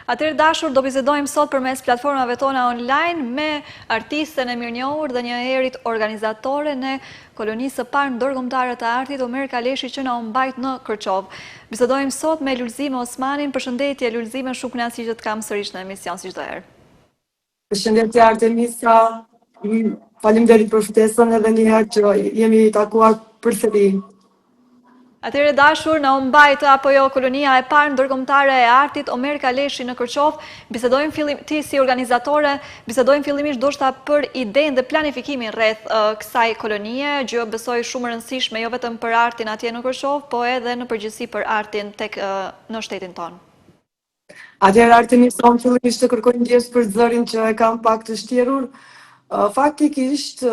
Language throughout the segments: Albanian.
Atëherë dashur, do bisedojmë sot përmes platformave tona online me artisten e mirënjohur dhe një herit organizatore në kolonisë së parë ndërkombëtare të artit Omer Kaleshi që na u mbajt në Kërçov. Bisedojmë sot me Lulzime Osmanin. Përshëndetje Lulzime, shumë kënaqësi që të kam sërish në emision si çdo herë. Përshëndetje Artemisa, faleminderit për ftesën edhe një herë që jemi takuar përsëri. Atëherë dashur, na u mbajt apo jo kolonia e parë ndërkombëtare e artit Omer Kaleshi në Kërçov. Bisedojmë ti si organizatore, bisedojmë fillimisht ndoshta për idenë dhe planifikimin rreth kësaj kolonie, gjë besoj shumë e rëndësishme jo vetëm për artin atje në Kërçov, po edhe në përgjithësi për artin tek në shtetin tonë. Atëherë Artemisa, unë fillimisht të kërkoj ndjes për zërin që e kam pak të shtjerur. Faktikisht,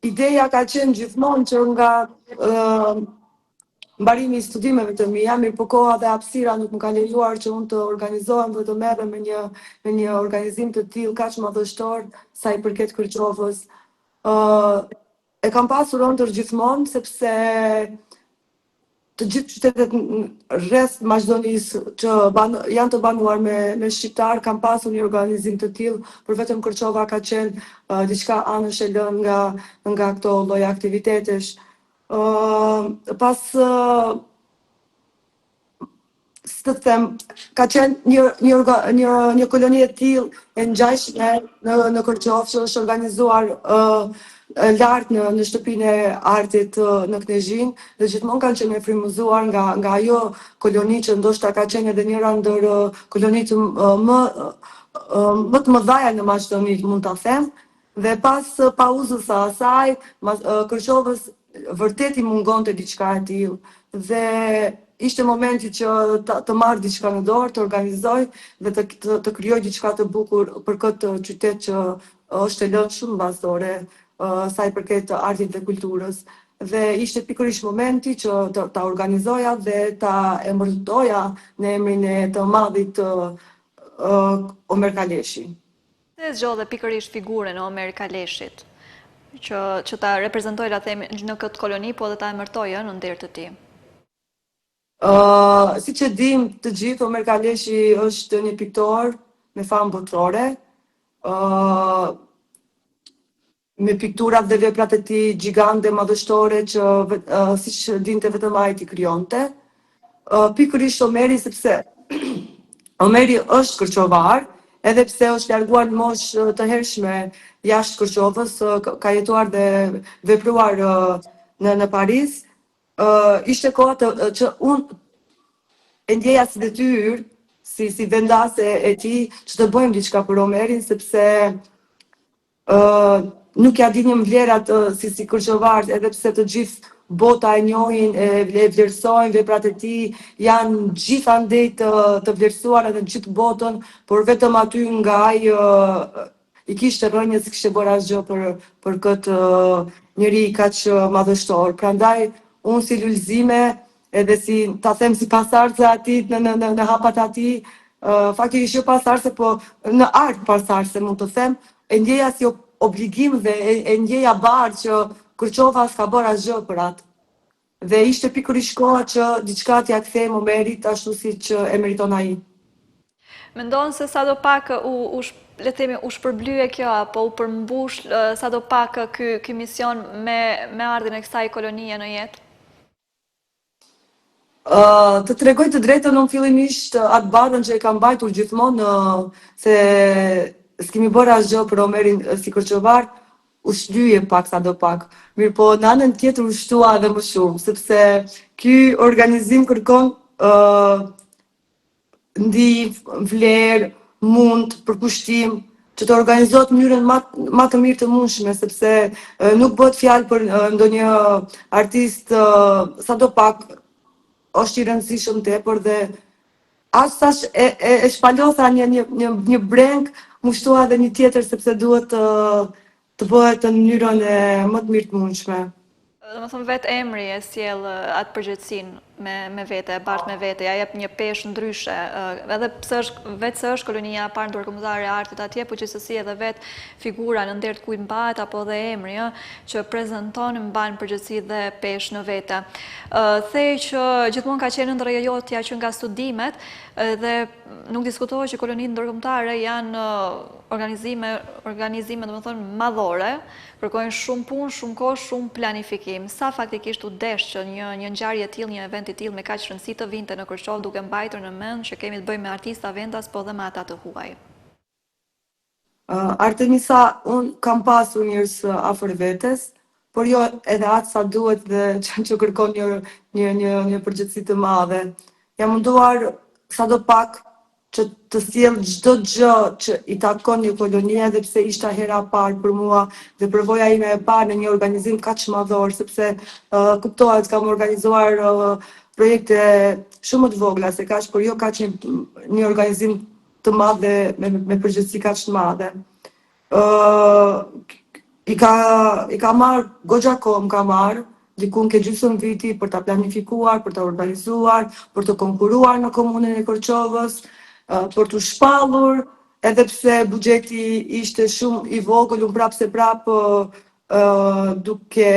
ideja ka qenë gjithmonë që nga mbarimi i studimeve të mia, mirë po koha dhe hapësira nuk më ka lejuar që unë të organizohem dhe të merrem me një organizim të tillë kaq madhështor sa i përket Kërçovës. E kam pasur ëndër gjithmonë sepse të gjithë qytetet rreth Maqedonisë që janë të banuar me shqiptar kanë pasur një organizim të tillë, por vetëm Kërçova ka qenë diçka anësh e lënë nga këto lloj aktivitetesh. Pas si të them, ka qenë një koloni e tillë e ngjashme në Kërçov që është organizuar lart në shtëpinë e artit në Knezhin dhe gjithmonë kanë qenë frymëzuar nga ajo koloni që ndoshta ka qenë edhe njëra ndër kolonitë më të mëdha në Maqedoni, mund ta them. Dhe pas pauzës së asaj, Kërçovës vërtet i mungonte diçka e tillë dhe ishte momenti që të marr diçka në dorë, të organizoj dhe të krijoj diçka të bukur për këtë qytet që është e lënë shumë mbasdore sa i përket artit dhe kulturës. Dhe ishte pikërisht momenti që ta organizoja dhe ta emërtoja në emrin e të madhit Omer Kaleshi. Se zgjodhe pikërisht figurën e Omer Kaleshit që ta reprezentoj në këtë koloni, po dhe ta emërtoj në nder të tij. Siç e dim të gjithë, Omer Kaleshi është një piktor me famë botërore, me pikturat dhe veprat e tij gjigante madhështore që siç dinte vetëm ai i krijonte. Pikërisht Omeri sepse Omeri është kërçovar, edhe pse është larguar në moshë të hershme jashtë Kërçovës, ka jetuar dhe vepruar në Paris. Ishte koha që unë e ndjeja si detyrë, si vendase e tij, që të bëjmë diçka për Omerin, sepse nuk ja dinim vlerat si kërçovar, edhe pse të gjithë bota e njohin, e vlerësojnë veprat e tij, janë gjithandej të vlerësuara në gjithë botën, por vetëm aty nga ai i kishte rënjë, s'kishte bërë asgjë për këtë njeri kaq madhështor. Prandaj unë si Lulzime, edhe ta them si pasardhëse atij në hapat e tij, faktikisht jo pasardhëse, po në art pasardhëse mund të them, e ndjeja si obligim dhe e ndjeja barë që Kërçova s'ka bërë asgjë për atë. Dhe ishte pikërisht koha që diçka t'ia kthejmë Omerit ashtu siç e meriton ai. Mendon se sadopak le të themi u shpërblye kjo apo u përmbush sadopak ky mision me ardhin e kësaj kolonie në jetë? Të tregoj të drejtën, unë fillimisht atë barën që e kam mbajtur gjithmonë se s'kemi bërë asgjë për Omerin si kërçovar, u shlyje pak sadopak. Mirë po në anën tjetër u shtua edhe më shumë, sepse ky organizim kërkon ndihmë, vlerë, mund, përkushtim, që të organizohet në mënyrën më të mirë të mundshme, sepse nuk bëhet fjalë për ndonjë artist sadopak është i rëndësishëm tepër dhe as tash e shpalotha një breng, më shtua edhe një tjetër sepse duhet të bëhet në mënyrën e më të mirë të mundshme. Domethënë vetë emri e sjell atë përgjegjësinë me vete, bart me vete, ja jep një peshë ndryshe, edhe vetë se është kolonia e parë ndërkombëtare e artit atje, po gjithsesi edhe vetë figura në ndër të kujt mbahet apo dhe emri, që prezanton mban përgjithësi dhe peshë në vete. Thej që gjithmonë ka qenë ndër jotja që nga studimet dhe nuk diskutohet që kolonitë ndërkombëtare janë organizime domethënë madhore, kërkojnë shumë punë, shumë kohë, shumë planifikim. Sa faktikisht u desh që një ngjarje e tillë, një event i tillë me kaq rëndësi të vinte në Kërçov duke mbajtur në mend që kemi të bëjmë me artista vendas, po dhe me ata të huaj. Artemisa, unë kam pasur njerëz afër vetes, por jo edhe atë sa duhet dhe që kërkon një përgjegjësi të madhe. Jam munduar sadopak që të sjell çdo gjë që i takon një kolonie, dhe pse ishte hera e parë për mua dhe përvoja ime e parë në një organizim kaq madhor, sepse kuptohet kam organizuar projekte shumë të vogla se kaq, por jo kaq një organizim të madh dhe me përgjegjësi kaq të madhe. I ka marrë goxha kohë, ka marrë dikun ke gjysmë viti për ta planifikuar, për ta organizuar, për të konkuruar në komunën e Kërçovës, për të shpallur, edhe pse buxheti ishte shumë i vogël, unë prap duke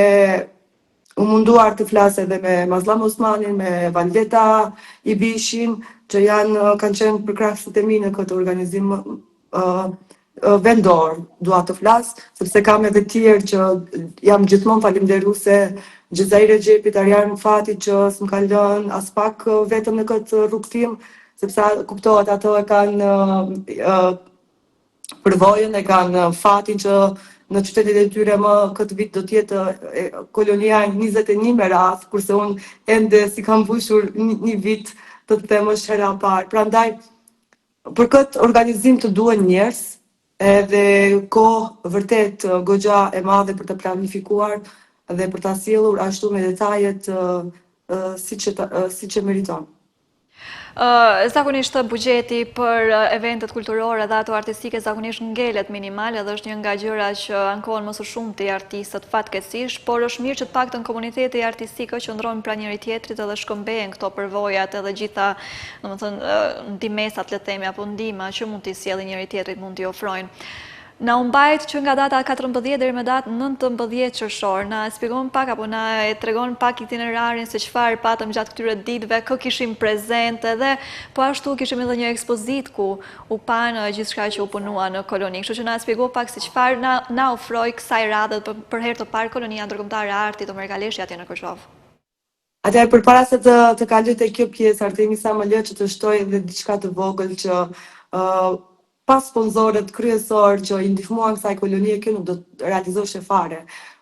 u munduar të flas edhe me Mazlam Osmanin, me Valeta Ibishin, që kanë qenë përkrahësit e mi në këtë organizim vendor, dua të flas, sepse kam edhe tjerë që jam gjithmonë falenderuese Xhezair Rexhepit, Arjan Fati që s'm ka lënë as pak vetëm në këtë rrugëtim, sepse kuptohet ato e kanë përvojën, e kanë fatin që në qytetet e tyre më këtë vit do t'jetë kolonia 21 me radhë, kurse unë ende si kam mbushur një vit të them është hera e parë. Prandaj për këtë organizim të duhen njerëz, edhe kohë vërtet goxha e madhe për të planifikuar dhe për ta sjellur ashtu me detajet siç e meriton. Zakonisht buxheti për eventet kulturore dhe ato artistike zakonisht ngelet minimal, edhe është një nga gjërat që ankohen më së shumti të artistët fatkeqësisht, por është mirë që të paktën komuniteti artistik qëndron pranë njëri tjetrit edhe shkëmbehen këto përvojat edhe gjitha, domethënë, ndihmesat le të themi apo ndihma që mund t'i sjellin njëri tjetrit, mund t'i ofrojnë. Na u mbajt që nga data 14 deri me datë 19 qershor, na shpjegon pak apo na e tregon pak itinerarin se çfarë patëm gjatë këtyre ditëve, kë kishim prezente dhe po ashtu kishim edhe një ekspozitë ku u panë gjithçka që u punua në koloni. Kështu që na shpjegoi pak se çfarë na ofroi kësaj radhe për herë të parë kolonia ndërkombëtare e artit Omer Kaleshi atje në Kërçov. Atëherë përpara se të kaloj te kjo pjesë, Artemisa më lë që të shtoj edhe diçka të vogël që pas sponsorët kryesor që i ndihmuan kësaj kolonie, kjo nuk do të realizohej fare.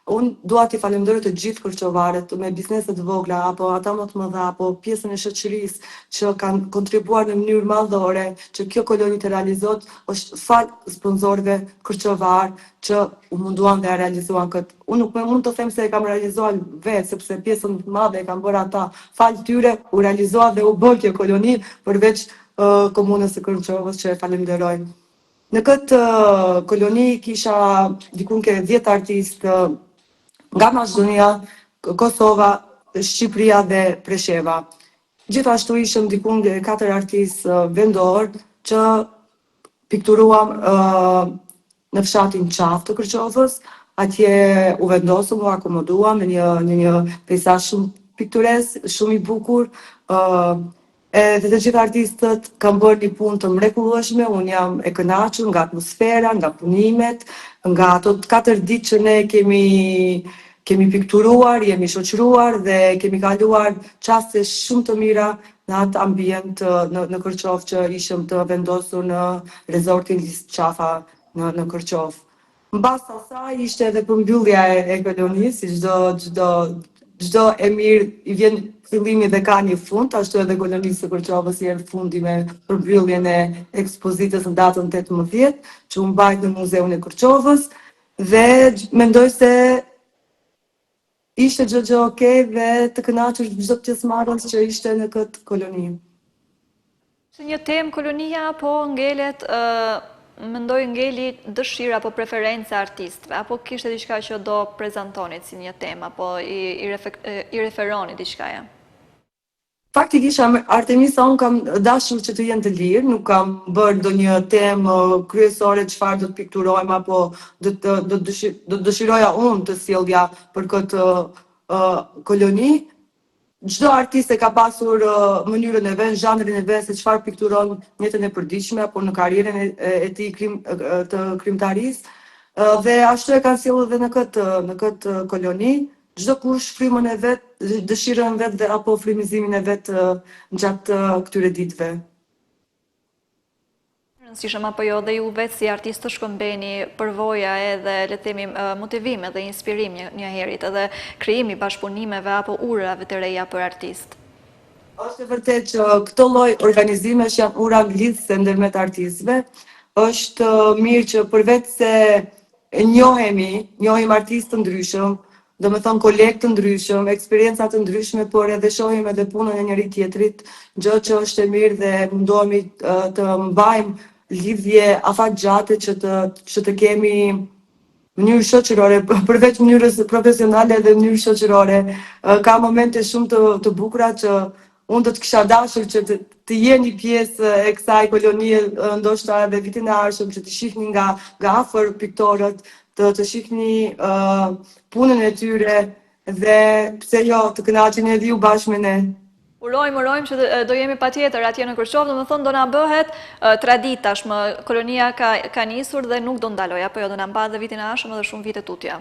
Unë dua t'i falenderoj të gjithë kërçovarët me biznese të vogla, apo ata më të mëdha, apo pjesën e shoqërisë që kanë kontribuar në mënyrë madhore që kjo koloni të realizohet, është fal sponsorëve kërçovar që u munduan dhe e realizuan këtë. Unë nuk mund të them se e kam realizuar vetë, sepse pjesën të madhe e kanë bërë ata. Fal tyre u realizua dhe u bë kjo koloni përveç komunës së Kërçovës që e falenderoj. Në këtë koloni kisha dikun ke 10 artistë nga Maqedonia, Kosova, Shqipëria dhe Presheva. Gjithashtu ishëm dikun ke 4 artistë vendor që pikturuam në fshatin Qaf të Kërçovës. Atje u vendosëm, u akomoduam në një peizazh shumë piktoresk, shumë i bukur. Dhe të gjithë artistët kanë bërë një punë të mrekullueshme, unë jam e kënaqur nga atmosfera, nga punimet, nga ato 4 ditë që ne kemi pikturuar, jemi shoqëruar dhe kemi kaluar çaste shumë të mira në atë ambient në Kërçov që ishëm të vendosur në rezortin Qafa në Kërçov. Mbas asaj ishte edhe përmbyllja e kolonisë, si çdo e mirë i vjen fillimi dhe ka një fund, ashtu edhe kolonisë së Kërçovës jeri fundi me përmbylljen e ekspozitës në datën 18, që u mbajt në Muzeun e Kërçovës, dhe mendoj se ishte gjë okay dhe të kënaqur çdo pjesëmarrës që ishte në këtë koloni. Se një temë kolonia, po ngelet mendoj ngeli dëshira apo preferenca artistëve, apo kishte diçka që do prezantonit si një temë, apo i referoni diçka ja? Faktikisht Artemisa unë kam dashur që të jenë të lirë, nuk kam bërë ndonjë temë kryesore çfarë do të pikturojmë apo do të dëshiroja unë të sjellja për këtë koloni. Çdo artist e ka pasur mënyrën e vet, zhanrin e vet se çfarë pikturon në jetën e përditshme apo në karrierën e tij të krimtarisë. Dhe ashtu e kanë sjellur edhe në këtë koloni. Çdo kush frymën e vet, dëshirën e vet dhe apo frymëzimin e vet gjatë këtyre ditëve. Rëndësishëm apo jo dhe ju vetë si artist të shkëmbeni përvoja edhe le të themi motivime dhe inspirim një herit edhe krijimi bashkëpunimeve apo urave të reja për artist. Është e vërtetë që këto lloj organizimesh janë ura lidhëse ndërmjet artistëve. Është mirë që përveç se njohim artistë të ndryshëm, do me thonë kolegë të ndryshëm, eksperienca të ndryshme, por edhe shohim edhe punën e njëri tjetrit, gjë që është e mirë dhe mundohemi të mbajmë lidhje afatgjate që të kemi mënyrë shoqërore, përveç mënyrës profesionale dhe mënyrë shoqërore. Ka momente shumë të bukura që unë do të kisha dashur që të jeni pjesë e kësaj kolonie, ndoshta edhe vitin e ardhshëm, që të shihni nga afër piktorët, të shihni punën e tyre dhe pse jo të kënaqeni edhe ju bashkë me ne. Urojmë që do jemi patjetër atje në Kërçov, domethënë do na bëhet traditë tashmë, kolonia ka nisur dhe nuk do ndaloj, apo jo do na mbahet dhe vitin e ardhshëm edhe shumë vite tutje.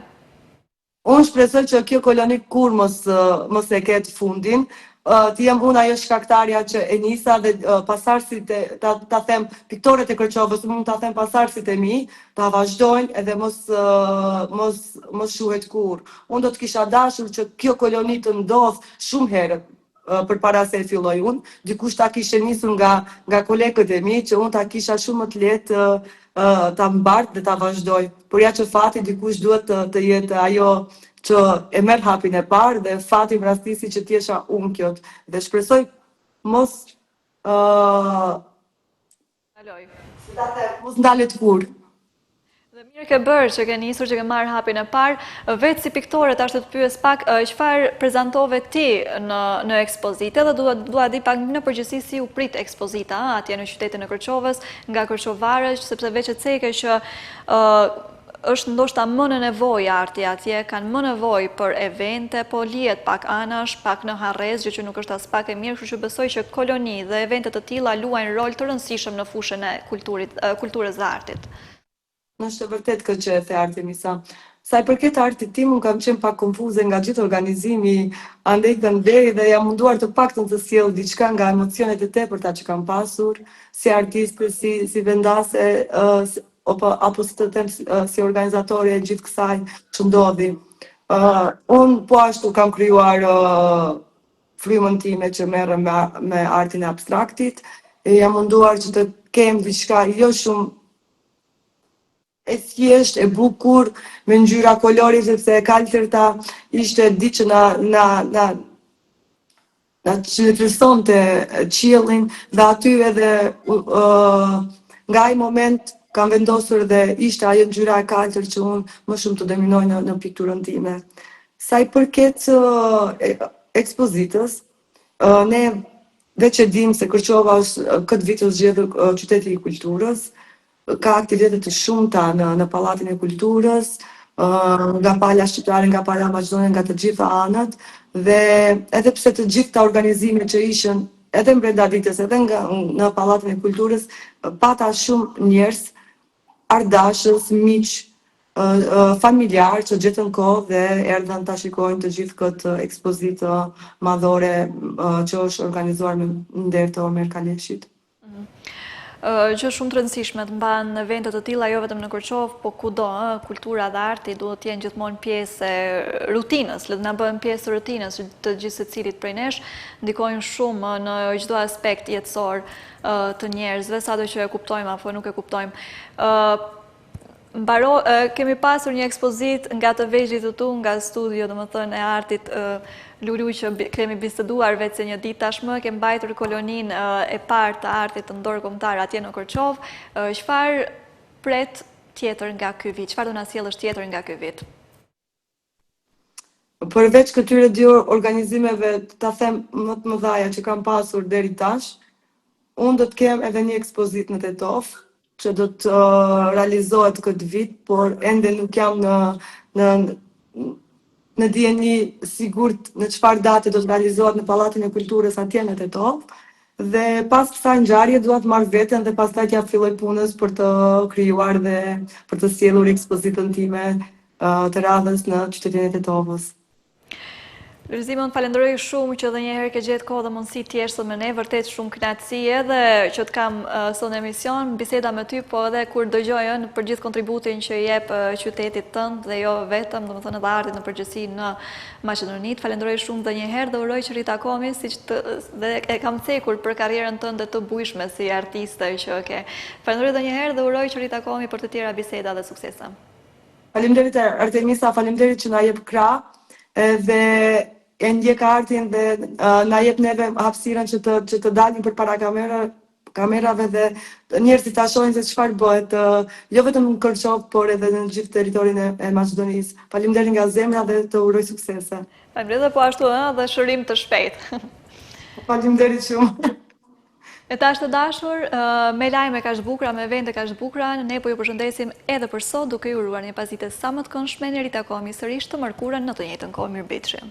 Unë shpresoj që kjo koloni kur mos e ketë fundin. Të jem unë ajo shkaktarja që e nisa dhe pasarësit ta them piktorët e Kërçovës, mund ta them pasarësit e mi, ta vazhdojnë edhe mos shuhet kur. Unë do të kisha dashur që kjo koloni të ndodh shumë herët përpara se e filloj unë. Dikush ta kishe nisur nga kolegët e mi, që unë ta kisha shumë më të lehtë ta mbart dhe ta vazhdoj. Por ja që fati dikush duhet të jetë ajo që e merr hapin e parë dhe fati më rastisi që t'jesha unë kjo. Dhe shpresoj mos ndalet kur. Dhe mirë ke bërë që ke nisur, që ke marrë hapin e parë. Vetë si piktore tash të pyes pak çfarë prezantove ti në ekspozite dhe dua di pak në përgjithësi si u prit ekspozita atje në qytetin e Kërçovës nga kërçovarët, sepse veç e ceke që është ndoshta më në nevojë arti atje, kanë më nevojë për evente, po lihet pak anash, pak në harrez, gjë që nuk është as pak e mirë, kështu që besoj që koloni dhe evente të tilla luajnë rol të rëndësishëm në fushën e kulturës dhe artit. Është vërtet këtë që e the Artemisa. Sa i përket artit tim, unë kam qenë pak konfuze nga gjithë organizimi, andej këndej dhe jam munduar të paktën të sjell diçka nga emocionet e tepërta që kam pasur, si artiste, si vendase, apo si të them si organizatore e gjithë kësaj që ndodhi. Unë po ashtu kam krijuar frymën time që merrem me artin e abstraktit, e jam munduar që të kem diçka jo shumë e thjesht, e bukur, me ngjyra kolori, sepse e kaltërta ishte diçka na çlirësonte qiellin dhe aty edhe nga ai moment kam vendosur dhe ishte ajo ngjyra e kaltër që unë më shumë të dominoj në pikturën time. Sa i përket ekspozitës, ne veç e dim se Kërçova është këtë vit është zgjedhur qyteti i kulturës, ka aktivitete të shumta në Pallatin e Kulturës, nga pala shqiptare, nga pala maqedone, nga të gjitha anët, dhe edhe pse të gjitha organizimet që ishin edhe brenda ditës, edhe në Pallatin e Kulturës, pata shumë njerëz, ardashës, miq, familjar që gjetën kohë dhe erdhën ta shikojnë të gjithë këtë ekspozitë madhore që është organizuar me nder të Omer Kaleshit. Gjë shumë të rëndësishme të mbahen evente të tilla jo vetëm në Kërçovë, po kudo, kultura dhe arti duhet të jenë gjithmonë pjesë e rutinës, le të na bëhen pjesë të rutinës të gjithë secilit prej nesh, ndikojnë shumë në çdo aspekt jetësor të njerëzve, sado që e kuptojmë apo nuk e kuptojmë. Kemi pasur një ekspozit nga të vegjlit të tu, nga studio, domethënë, e artit Lulu, që kemi biseduar vetë se një ditë tashmë, kemi mbajtur kolonin e parë të artit të ndërkombëtar atje në Kërçovë. Çfarë pret tjetër nga ky vit? Çfarë do na sjellësh tjetër nga ky vit? Përveç këtyre dy organizimeve, ta them më të mëdhaja që kam pasur deri tash, unë do të kem edhe një ekspozit në Tetov, që do të realizohet këtë vit, por ende nuk jam në dijeni sigurt në çfarë date do të realizohet në Pallatin e Kulturës atje në Tetov. Dhe pas kësaj ngjarje dua të marr veten dhe pastaj t'ja filloj punës për të krijuar dhe për të sjellur ekspozitën time të radhës në qytetin e Tetovës. Lulzimon, falenderoj shumë që dhe njëherë ke gjetë kohë dhe mundësi t'jesh sot me ne, vërtet shumë kënaqësi edhe që të kam sot në emision, biseda me ty, po edhe kur dëgjojën për gjithë kontributin që jep qytetit tënd dhe jo vetëm, domethënë edhe artit në përgjithësi në Maqedoni. Falenderoj shumë dhe njëherë dhe uroj që ritakohemi dhe e kam cekur për karrierën tënde të bujshme si artiste që ke. Falenderoj dhe njëherë dhe uroj që ritakohemi për të tjera biseda dhe suksese. Faleminderit Artemisa, faleminderit që na jep krah dhe e ndjek artin dhe na jep neve hapësirën që të dalim përpara kamerave dhe njerëzit ta shohin se çfarë bëhet, jo vetëm në Kërçov, por edhe në gjithë territorin e Maqedonisë. Faleminderit nga zemra dhe të uroj suksese. Faleminderit dhe po ashtu dhe shërim të shpejtë. Faleminderit shumë. E tash të dashur, me lajme kaq të bukura, me vende kaq të bukura, ne po ju përshëndesim edhe për sot duke ju uruar një pasdite sa më të këndshme, ne ritakohemi sërish të mërkurën në të njëjtën kohë. Mirëmbëjtje.